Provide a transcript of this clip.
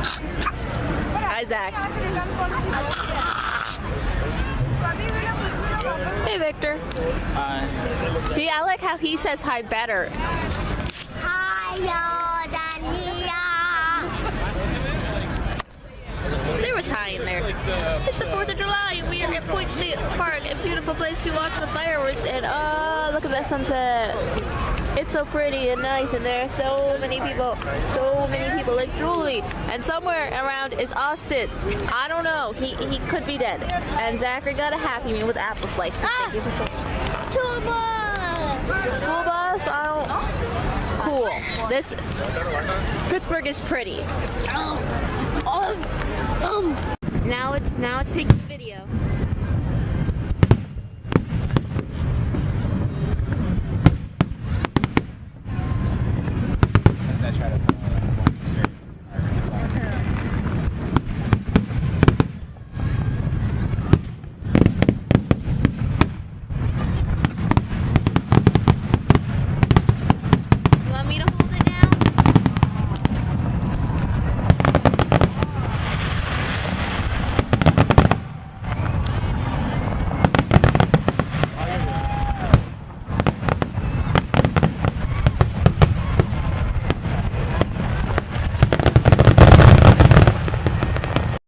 Hi, Zach. Hey, Victor. Hi. See, I like how he says hi better. There was hi in there. It's the 4th of July and we are at Point State Park, a beautiful place to watch the fireworks, and oh, look at that sunset. It's so pretty and nice, and there are so many people, like Julie, and somewhere around is Austin. I don't know, he could be dead. And Zachary got a Happy Meal with apple slices. Thank you. School bus! School bus? I don't... Cool. This... Pittsburgh is pretty. Now it's taking video.